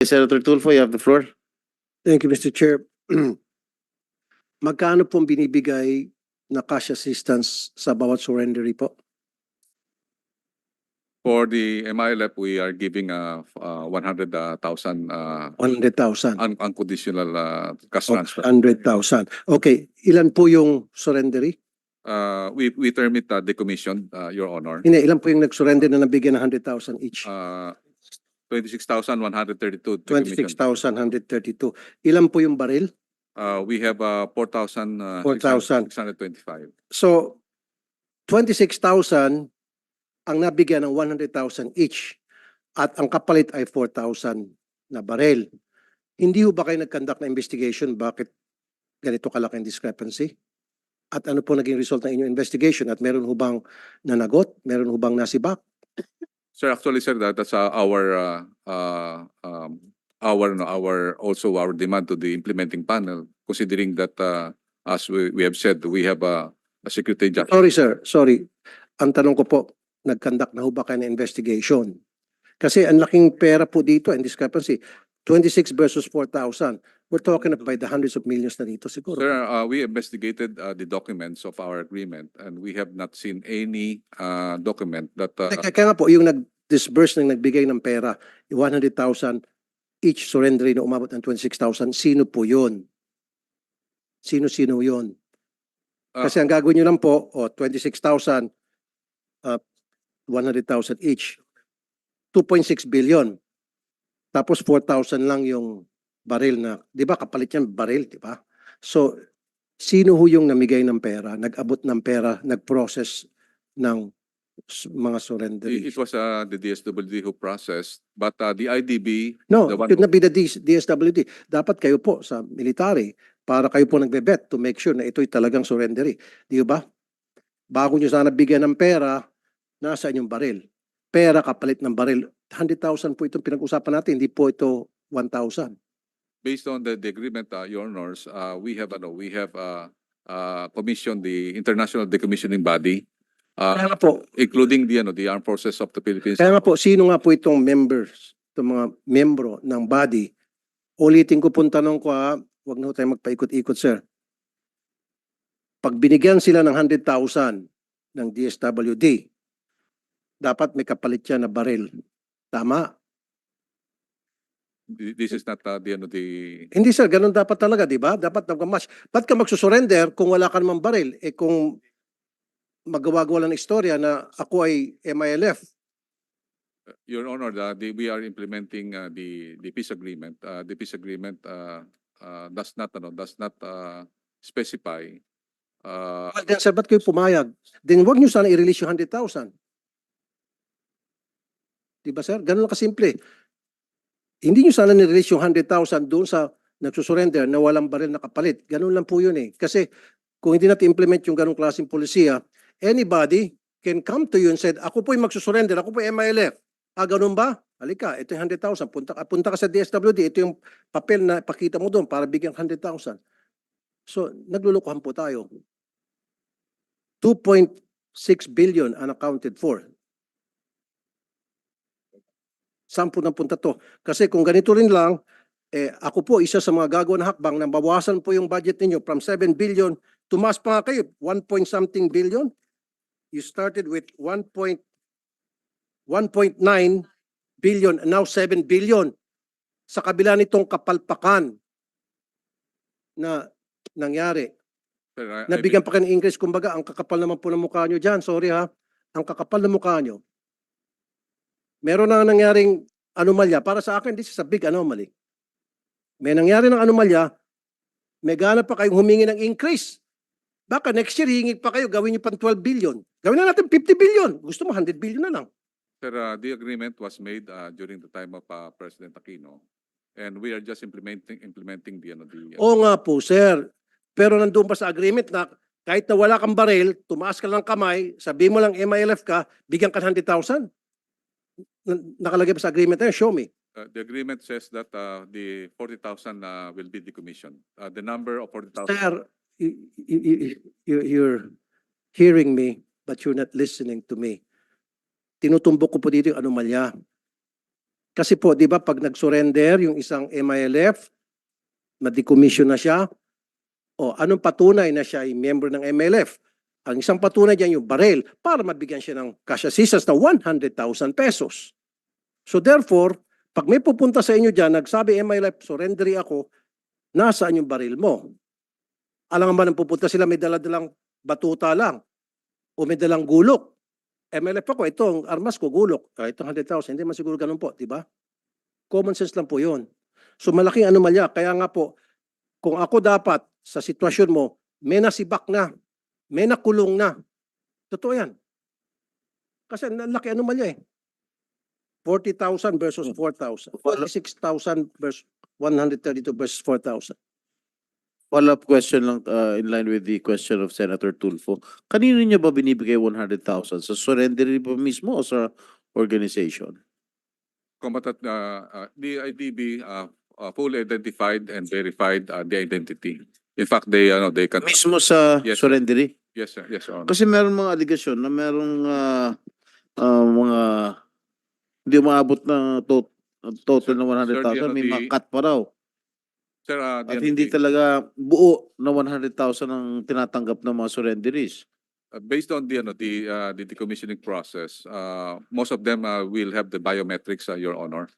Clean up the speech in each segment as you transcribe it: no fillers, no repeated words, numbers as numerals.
Senator Tulfo, you have the floor. Thank you, Mr. Chair. Magkano pong binibigay na cash assistance sa bawat surrendery po? For the MILF, we are giving 100,000 100,000. unconditional cash O, transfer. 100,000. Okay, ilan po yung surrendery? We term it decommissioned, Your Honor. Hindi, ilan po yung nag-surrender na nabigyan ng 100,000 each? 26,132. 26,132. Ilan po yung baril? We have 4,625. So, 26,000 ang nabigyan ng 100,000 each at ang kapalit ay 4,000 na baril. Hindi ho ba kayo nag-conduct na investigation bakit ganito kalaking discrepancy? At ano po naging result ng inyong investigation? At meron ho bang nanagot? Meron ho bang nasibak? Sir, actually, sir, that's our our demand to the implementing panel, considering that as we have said, we have a security judge. Sorry sir, sorry. Ang tanong ko po, nag-conduct na ho ba kayo ng investigation? Kasi ang laking pera po dito, and discrepancy, 26 versus 4,000. We're talking about the hundreds of millions na dito siguro. Sir, we investigated the documents of our agreement, and we have not seen any document that Kaya nga po, yung nag-disburse ng nagbigay ng pera, yung 100,000 each surrender na umabot ng 26,000, sino po yun? Sino-sino yun? Kasi ang gagawin nyo lang po, 26,000, 100,000 each. 2.6 billion. Tapos 4,000 lang yung baril na, di ba kapalit yan baril, di ba? So, sino ho yung namigay ng pera, nag-abot ng pera, nag-process ng mga surrender? it was the DSWD who processed, but the IDB, No, the it one should not be the DSWD. Dapat kayo po sa military para kayo po nagbe-bet to make sure na ito'y talagang surrendery. Di ba? Bago nyo sana bigyan ng pera, nasa inyong baril. Pera kapalit ng baril. 100,000 po itong pinag-usapan natin, hindi po ito 1,000. based on the agreement, Your Honors, we have commissioned the International Decommissioning Body, Kaya nga po, including the Armed Forces of the Philippines. Kaya nga po, sino nga po itong members, itong mga membro ng body? Ulitin ko pong tanong ko huwag na ho tayo magpaikot-ikot, sir. Pag binigyan sila ng 100,000 ng DSWD, dapat may kapalit yan na baril. Tama? This is not the Hindi sir, ganun dapat talaga, di ba? Dapat nag-match. Ba't ka magsusurrender kung wala ka namang baril? Eh kung magawa-gawa lang ng istorya na ako ay MILF, Your Honor, we are implementing the peace agreement. The peace agreement does not specify. then sir, ba't kayo pumayag? Then wag nyo sana i-release yung 100,000. Diba sir? Ganun lang kasimple. Hindi nyo sana ni-release yung 100,000 doon sa nagsusurrender na walang baril na kapalit. Ganun lang po yun eh. Kasi kung hindi natin implement yung ganung klaseng polisiya, anybody can come to you and said, ako po yung magsusurrender, ako po yung MILF. Ganun ba? Halika, ito yung 100,000. Punta ka sa DSWD, ito yung papel na pakita mo doon para bigyan 100,000. So, naglulukuhan po tayo. 2.6 billion unaccounted for. Saan po napunta to? Kasi kung ganito rin lang, ako po isa sa mga gagawa ng hakbang na bawasan po yung budget ninyo from 7 billion, tumaas pa nga kayo, 1 point something billion. You started with 1.9 billion and now 7 billion. Sa kabila nitong kapalpakan na nangyari. Sir, Nabigyan pa kayo ng increase, kumbaga, ang kakapal naman po ng mukha nyo dyan. Sorry ha, ang kakapal ng mukha nyo. Meron na nangyaring anomalya. Para sa akin, this is a big anomaly. May nangyari ng anomalya, may gana pa kayong humingi ng increase. Baka next year, hihingi pa kayo, gawin nyo pang 12 billion. Gawin na natin 50 billion. Gusto mo, 100 billion na lang. Sir, the agreement was made during the time of President Aquino, and we are just implementing the. Oo nga po, sir. Pero nandun pa sa agreement na kahit na wala kang baril, tumaas ka lang kamay, sabi mo lang MILF ka, bigyan ka 100,000. Nakalagay pa sa agreement na yun, show me. The agreement says that the 40,000 will be decommissioned. The number of 40,000. Sir, you're hearing me, but you're not listening to me. Tinutumbok ko po dito yung anomalya. Kasi po, di ba, pag nag-surrender yung isang MILF, na-decommission na siya, o anong patunay na siya ay member ng MILF? Ang isang patunay dyan yung barel para mabigyan siya ng cash assistance na 100,000 pesos. So therefore, pag may pupunta sa inyo dyan, nagsabi MILF, surrendery ako, nasaan yung baril mo? Alam naman ang pupunta sila, may dala-dalang batuta lang o may dalang gulok. MLF ako, ito ang armas ko, gulok. Ito 100,000, hindi man siguro ganun po, di ba? Common sense lang po yun. So malaking anomalya. Kaya nga po, kung ako dapat sa sitwasyon mo, may nasibak na, may nakulong na. Totoo yan. Kasi laki anomalya eh. 40,000 versus 4,000. 46,000 versus 132 versus 4,000. Follow-up question lang in line with the question of Senator Tulfo. Kanino niya ba binibigay 100,000? Sa surrender ba mismo o sa organization? Combatant, the IDB fully identified and verified the identity. In fact, they can. Mismo sa Yes, sir. surrendery? Yes, sir. Yes, Your Honor. Kasi meron mga aligasyon na merong mga hindi umaabot na total na 100,000. May mga cut pa raw. Sir, At hindi talaga buo na 100,000 ang tinatanggap ng mga surrenderies. based on the decommissioning process, most of them will have the biometrics, Your Honor.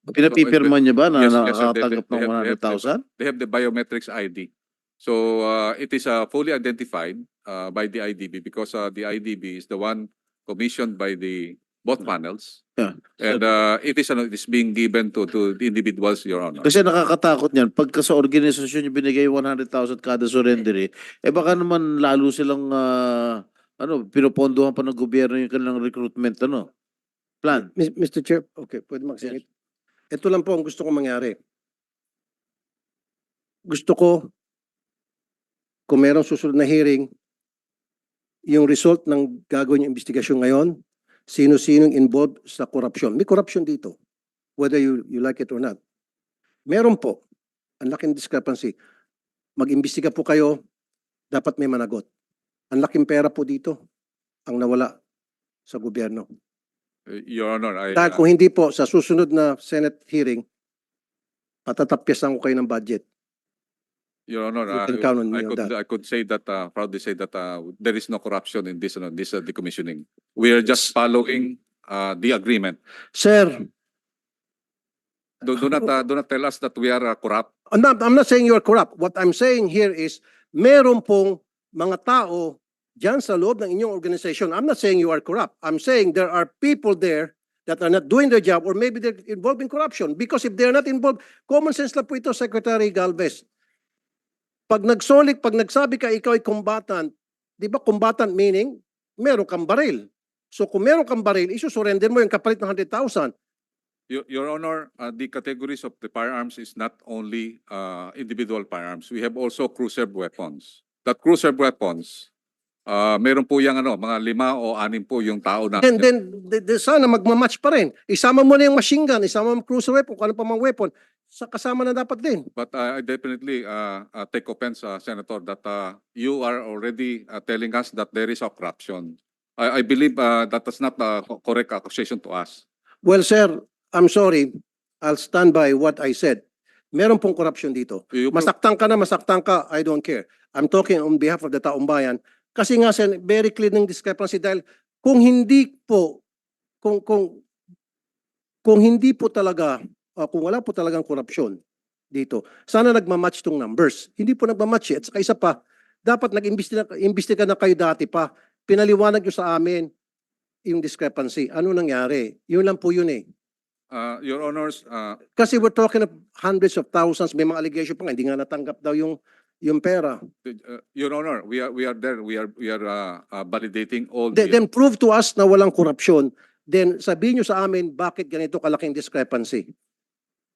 Pinapipirma niya ba na Yes, yes, sir. nakakatanggap ng They have 100,000? They have the biometrics ID. So it is fully identified by the IDB because the IDB is the one commissioned by the both panels. Yeah. And it is being given to the individuals, Your Honor. Kasi nakakatakot niyan. Pagka sa organisasyon yung binigay 100,000 kada surrendery, baka naman lalo silang pinupondohan pa ng gobyerno yung kanilang recruitment plan. Mr. Chair, okay, pwede magsigit. Ito lang po ang gusto kong mangyari. Gusto ko, kung merong susunod na hearing, yung result ng gagawin yung investigasyon ngayon, sino-sinong involved sa corruption. May corruption dito, whether you like it or not. Meron po, ang laking discrepancy. Mag-imbestiga po kayo, dapat may managot. Ang laking pera po dito, ang nawala sa gobyerno. Your Honor, Dahil kung hindi po, sa susunod na Senate hearing, patatapyasan ko kayo ng budget. Your Honor, You can count on me on that. I could say that, proudly say that there is no corruption in this decommissioning. We are just following the agreement. Sir, Do not tell us that we are corrupt. I'm not saying you're corrupt. What I'm saying here is, meron pong mga tao dyan sa loob ng inyong organization. I'm not saying you are corrupt. I'm saying there are people there that are not doing their job or maybe they're involved in corruption. Because if they're not involved, common sense lang po ito, Secretary Galvez. Pag nagsolik, pag nagsabi ka ikaw ay combatant, di ba combatant meaning meron kang baril. So kung meron kang baril, isusurrender mo yung kapalit ng 100,000. Your Honor, the categories of the firearms is not only individual firearms. We have also cruiser weapons. That cruiser weapons, meron po yung mga 5 o 6 po yung tao na. Then sana magmamatch pa rin. Isama mo na yung machine gun, isama mo yung cruiser weapon, kung ano pa mga weapon, kasama na dapat din. But I definitely take offense, Senator, that you are already telling us that there is a corruption. I believe that is not a correct accusation to us. Well, sir, I'm sorry. I'll stand by what I said. Meron pong corruption dito. Masaktan ka na, masaktan ka, I don't care. I'm talking on behalf of the taong bayan. Kasi nga, sir, very clear ng discrepancy dahil kung hindi po, kung hindi po talaga, kung wala po talagang korupsyon dito, sana nagmamatch tong numbers. Hindi po nagmamatch eh. At saka isa pa, dapat nag-imbestiga na kayo dati pa. Pinaliwanag nyo sa amin yung discrepancy. Ano nangyari? Yun lang po yun eh. Your Honors, Kasi we're talking of hundreds of thousands, may mga allegation pa nga, hindi nga natanggap daw yung pera. Your Honor, we are there. We are validating all the. Then prove to us na walang korupsyon. Then sabihin nyo sa amin bakit ganito kalaking discrepancy.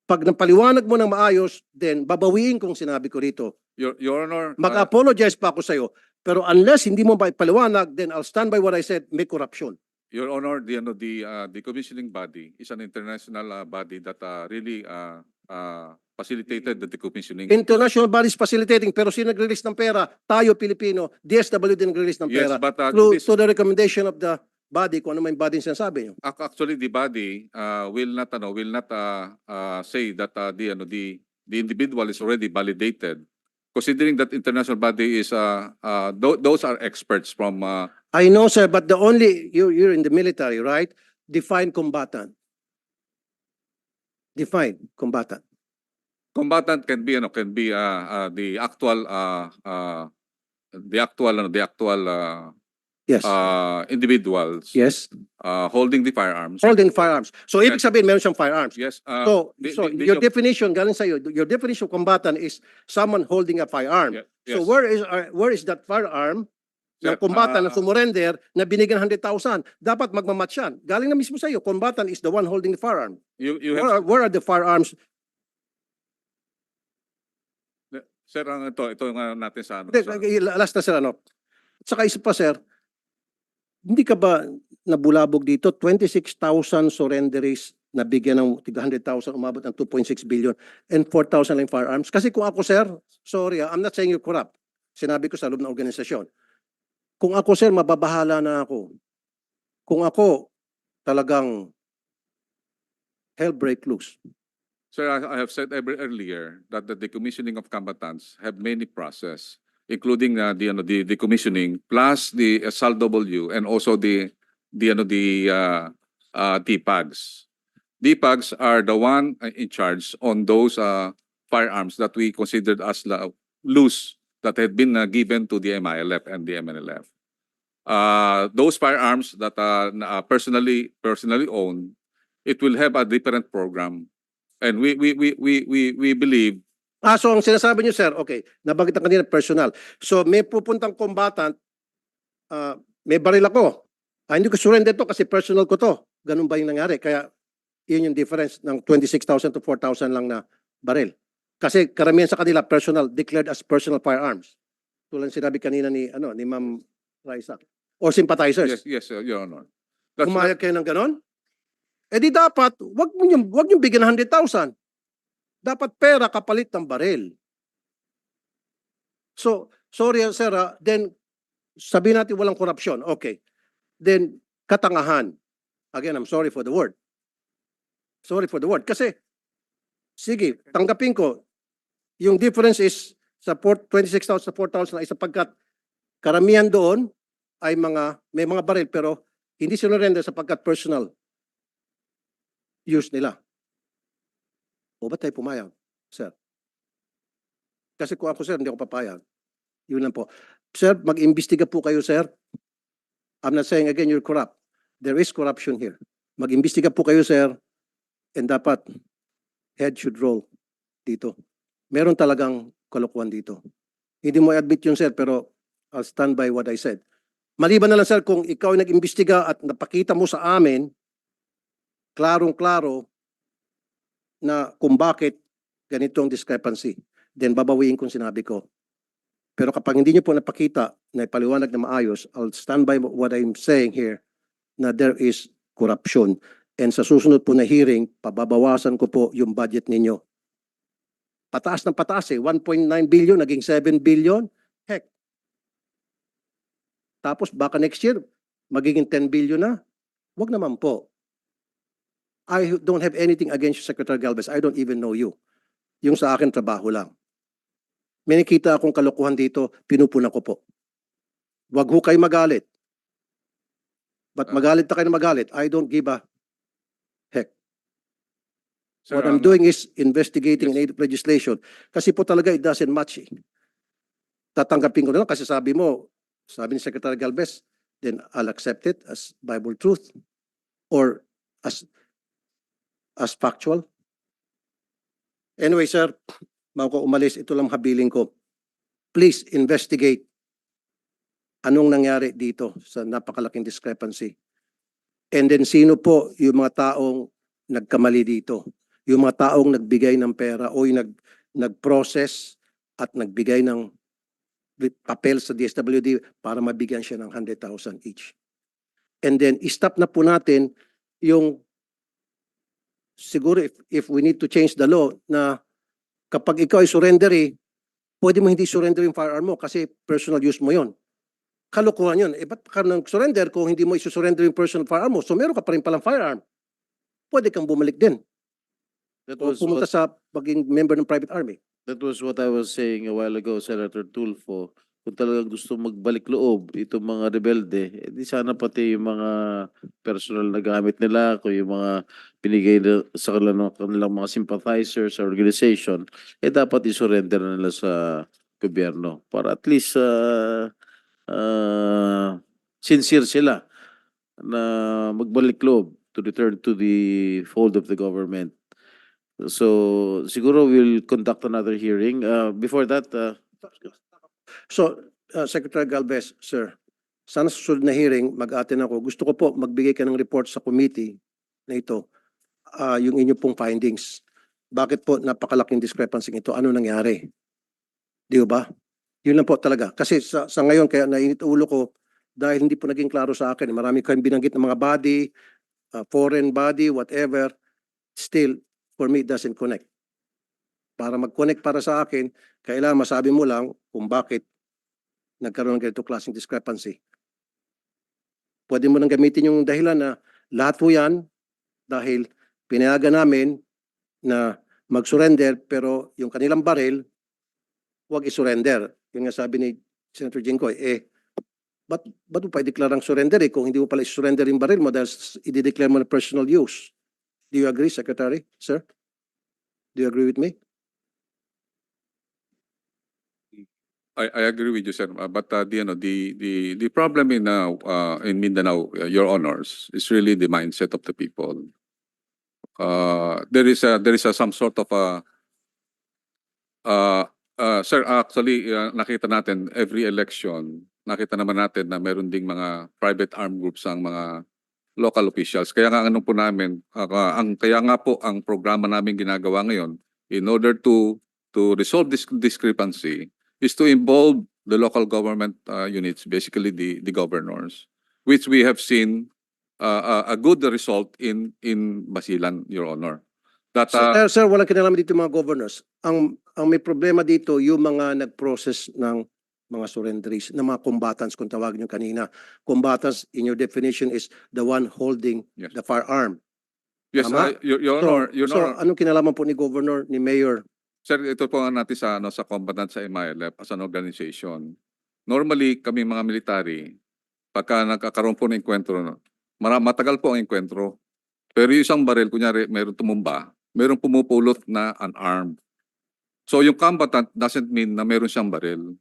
Pag napaliwanag mo ng maayos, then babawiin kung sinabi ko rito. Your Honor, Mag-apologize pa ako sa iyo. Pero unless hindi mo paliwanag, then I'll stand by what I said, may corruption. Your Honor, the commissioning body is an international body that really facilitated the decommissioning. International bodies facilitating, pero sino nag-release ng pera? Tayo, Pilipino, DSWD nag-release ng Yes, pera. but Through to the recommendation of the body, kung ano may body yung sinasabi nyo. Actually, the body will not say that the individual is already validated. Considering that international body is those are experts from I know, sir, but the only, you're in the military, right? Define combatant. Define combatant. combatant can be the actual Yes. individuals Yes. holding the firearms. Holding firearms. So, ibig Yes. sabihin, meron siyang firearms. Yes. So, your the- definition, galing sa'yo, your definition of combatant is someone holding a firearm. Yes. So, where is that firearm ng Sir, combatant na sumurrender na binigyan 100,000? Dapat magmamatch yan. Galing na mismo sa'yo. Combatant is the one holding the firearm. you have Where are the firearms? sir, ito nga natin sa ano. Hindi, last na sir, ano. At saka isa pa, sir, hindi ka ba nabulabog dito? 26,000 surrenderies na bigyan ng 100,000, umabot ng 2.6 billion and 4,000 lang firearms. Kasi kung ako, sir, sorry, I'm not saying you're corrupt. Sinabi ko sa loob ng organisasyon. Kung ako, sir, mababahala na ako. Kung ako talagang hell break loose. Sir, I have said earlier that the decommissioning of combatants have many process, including the decommissioning plus the SALW and also the DPAGs. DPAGs are the one in charge on those firearms that we considered as loose that had been given to the MILF and the MNLF. Those firearms that are personally owned, it will have a different program. And we believe So ang sinasabi niyo, sir, okay, nabanggit ang kanina personal. So may pupuntang combatant, may baril ako. Hindi ko surrender to kasi personal ko to. Ganun ba yung nangyari? Kaya yun yung difference ng 26,000 to 4,000 lang na baril. Kasi karamihan sa kanila personal, declared as personal firearms. Tulad sinabi kanina ni Ma'am Raisa. Or sympathizers. yes, Your Honor. Pumayag kayo ng ganon? Eh di dapat, wag nyo bigyan ng 100,000. Dapat pera kapalit ng baril. So, sorry sir, then sabihin natin walang korupsyon. Okay. Then, katangahan. Again, I'm sorry for the word. Sorry for the word. Kasi, sige, tanggapin ko, yung difference is sa 26,000 sa 4,000 ay sapagkat karamihan doon ay may mga baril pero hindi sinurrender sapagkat personal use nila. O ba't tayo pumayag, sir? Kasi kung ako, sir, hindi ako papayag. Yun lang po. Sir, mag-imbestiga po kayo, sir. I'm not saying again you're corrupt. There is corruption here. Mag-imbestiga po kayo, sir. And dapat, head should roll dito. Meron talagang kalokohan dito. Hindi mo i-admit yun, sir, pero I'll stand by what I said. Maliban na lang, sir, kung ikaw ay nag-imbestiga at napakita mo sa amin, klarong-klaro na kung bakit ganitong discrepancy, then babawiin kung sinabi ko. Pero kapag hindi niyo po napakita na ipaliwanag na maayos, I'll stand by what I'm saying here na there is corruption. And sa susunod po na hearing, pababawasan ko po yung budget ninyo. Pataas ng pataas 1.9 billion, naging 7 billion. Heck. Tapos baka next year, magiging 10 billion na. Wag naman po. I don't have anything against you, Secretary Galvez. I don't even know you. Yung sa akin, trabaho lang. May nakita akong kalokohan dito, pinupunan ko po. Wag ho kayo magalit. But magalit na kayo na magalit, I don't give a heck. Sir, What I'm doing is investigating in aid of legislation. Kasi po talaga it doesn't match. Tatanggapin ko na lang kasi sabi ni Secretary Galvez, then I'll accept it as Bible truth or as factual. Anyway, sir, bago ko umalis, ito lang habiling ko. Please investigate anong nangyari dito sa napakalaking discrepancy. And then sino po yung mga taong nagkamali dito? Yung mga taong nagbigay ng pera o yung nag-process at nagbigay ng papel sa DSWD para mabigyan siya ng 100,000 each. And then, stop na po natin yung siguro if we need to change the law na kapag ikaw ay surrendery, pwede mo hindi surrender yung firearm mo kasi personal use mo yon. kalokohan yun. Eh, ba't ka nag-surrender kung hindi mo isusurrender yung personal firearm mo? So meron ka pa rin palang firearm. Pwede kang bumalik din. That O was pumunta what sa pagiging member ng private army. that was what I was saying a while ago, Senator Tulfo. Kung talagang gusto magbalik loob itong mga rebelde, di sana pati yung mga personal na gamit nila, kung yung mga binigay sa kanilang mga sympathizers sa organization, dapat i-surrender na nila sa gobyerno para at least sincere sila na magbalik loob to return to the fold of the government. So siguro we'll conduct another hearing. Before that, So, Secretary Galvez, sir, sana sa susunod na hearing, mag-attend ako. Gusto ko po magbigay ka ng report sa committee na ito, yung inyo pong findings. Bakit po napakalaking discrepancy ito? Ano nangyari? Di ba? Yun lang po talaga. Kasi sa ngayon, kaya nainit ulo ko dahil hindi po naging klaro sa akin. Marami kayong binanggit ng mga body, foreign body, whatever. Still, for me, it doesn't connect. Para mag-connect para sa akin, kailangan masabi mo lang kung bakit nagkaroon ng ganito klaseng discrepancy. Pwede mo nang gamitin yung dahilan na lahat po yan dahil pinayagan namin na mag-surrender pero yung kanilang baril, huwag i-surrender. Yung nga sabi ni Senator Jinggoy, ba't mo pa i-declare ang surrender kung hindi mo pala i-surrender yung baril mo dahil i-declare mo na personal use? Do you agree, Secretary? Sir? Do you agree with me? I agree with you, sir. But the problem in Mindanao, Your Honors, is really the mindset of the people. There is some sort of sir, actually nakita natin every election, nakita naman natin na meron ding mga private armed groups ang mga local officials. Kaya nga po namin, kaya nga po ang programa namin ginagawa ngayon in order to resolve this discrepancy is to involve the local government units, basically the governors, which we have seen a good result in Basilan, Your Honor. That Sir, walang kinalaman dito yung mga governors. Ang may problema dito, yung mga nag-process ng mga surrenderies, ng mga combatants, kung tawagin nyo kanina. Combatants, in your definition, is the one holding Yes. the firearm. yes, Tama? Your Honor, Your So, Honor. anong kinalaman po ni Governor, ni Mayor? Sir, ito po nga natin sa combatant sa MILF as an organization. Normally, kami mga military, pagka nagkakaroon po ng enkwentro, matagal po ang enkwentro. Pero yung isang baril, kunyari, mayroong tumumba, mayroong pumupulot na unarmed. So yung combatant doesn't mean na mayroon siyang baril.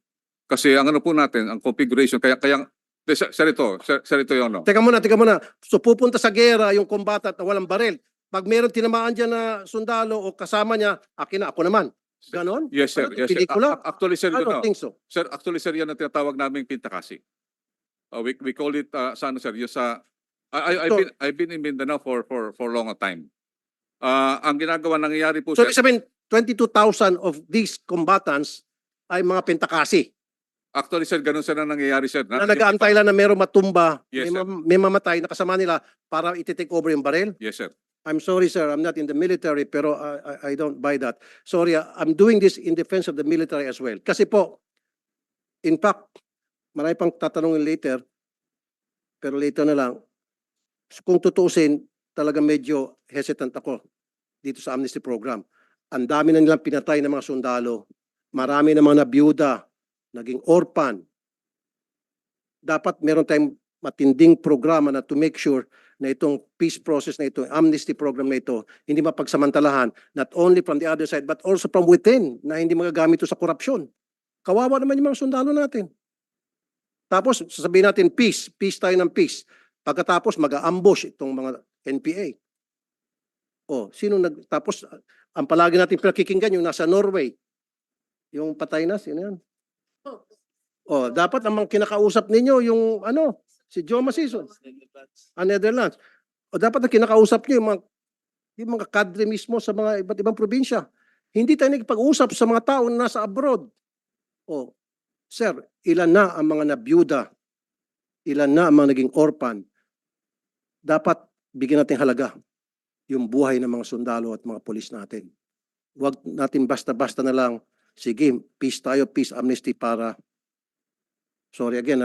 Kasi ang ano po natin, ang configuration, sir ito yung ano. Teka muna. So, pupunta sa gera yung combatant na walang baril. Pag meron tinamaan dyan na sundalo o kasama niya, ako naman. Ganon? Yes, sir. Ano, Yes, sir. pelikula? Actually, sir, I you don't know. think so. Sir, actually, sir, yan ang tinatawag naming pintakasi. We call it, sir, yung sa, I've been in Mindanao for long a time. Ang ginagawa, nangyayari po, So, sir, ibig sabihin, 22,000 of these combatants ay mga pentakasi actually, sir, ganun sir ang nangyayari, sir. na nag-aantay lang na meron matumba, Yes, sir. may mamatay na kasama nila para iti-take over yung baril. Yes, sir. I'm sorry, sir, I'm not in the military, pero I don't buy that. Sorry, I'm doing this in defense of the military as well. Kasi po, in fact, marami pang tatanungin later, pero later na lang, kung tutuusin, talaga medyo hesitant ako dito sa amnesty program. Ang dami na nilang pinatay ng mga sundalo. Marami na mga nabiyuda, naging orphan. Dapat meron tayong matinding programa na to make sure na itong peace process na ito, amnesty program na ito, hindi mapagsamantalahan, not only from the other side, but also from within, na hindi magagamit ito sa korupsyon. Kawawa naman yung mga sundalo natin. Tapos, sasabihin natin, peace tayo ng peace. Pagkatapos, mag-ambush itong mga NPA. Tapos, ang palagi natin pinakikinggan yung nasa Norway. Yung patay na, sino yan? Dapat namang kinakausap ninyo yung si Joe Masison. Netherlands. Dapat na kinakausap nyo yung mga kadre mismo sa mga iba't ibang probinsya. Hindi tayo nagpag-usap sa mga tao na nasa abroad. Sir, ilan na ang mga nabiyuda? Ilan na ang mga naging orphan? Dapat bigyan natin halaga yung buhay ng mga sundalo at mga polis natin. Huwag natin basta-basta na lang, sige, peace tayo, peace amnesty para, sorry again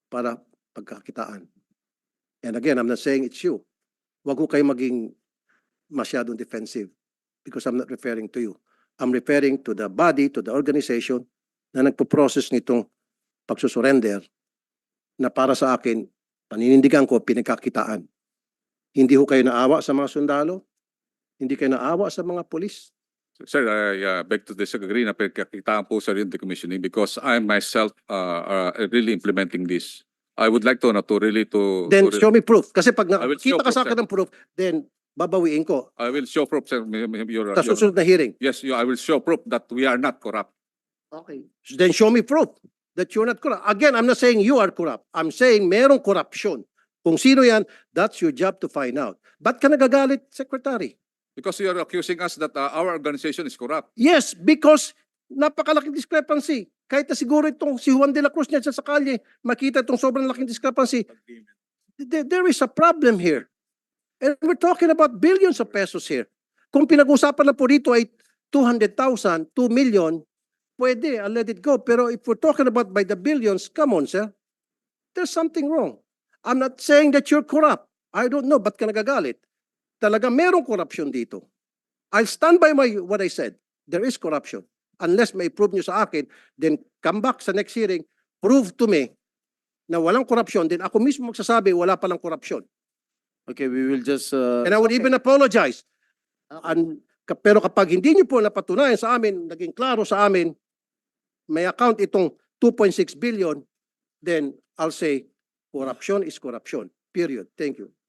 para pagkakitaan. And again, I'm not saying it's you. Wag ko kayo maging masyadong defensive because I'm not referring to you. I'm referring to the body, to the organization na nagpo-process nitong pagsusurrender na para sa akin, paninindigan ko, pinagkakitaan. Hindi ho kayo naawa sa mga sundalo, hindi kayo naawa sa mga polis. Sir, I beg to disagree na pagkakitaan po sa yung decommissioning because I myself really implementing this. I would like to really to Then to- show me proof. Kasi pag I will show nakita ka sa proof, akin ng proof, then babawiin ko I will show proof, sir. sa susunod na hearing. Yes, I will show proof that we are not corrupt. Okay. Then show me proof that you're not corrupt. Again, I'm not saying you are corrupt. I'm saying merong corruption. Kung sino yan, that's your job to find out. Ba't ka nagagalit, Secretary? Because you are accusing us that our organization is corrupt. Yes, because napakalaking discrepancy. Kahit na siguro itong si Juan de la Cruz niya sa kalye, makita itong sobrang laking discrepancy. There is a problem here. And we're talking about billions of pesos here. Kung pinag-usapan na po dito ay 200,000, 2 million, pwede, I'll let it go. Pero if we're talking about by the billions, come on, sir. There's something wrong. I'm not saying that you're corrupt. I don't know, ba't ka nagagalit? Talaga merong corruption dito. I'll stand by what I said. There is corruption. Unless may prove nyo sa akin, then come back sa next hearing, prove to me na walang corruption, then ako mismo magsasabi wala palang corruption. Okay, we will just And I would even apologize. Pero kapag hindi nyo po napatunayan sa amin, naging klaro sa amin, may account itong 2.6 billion, then I'll say corruption is corruption. Period. Thank you.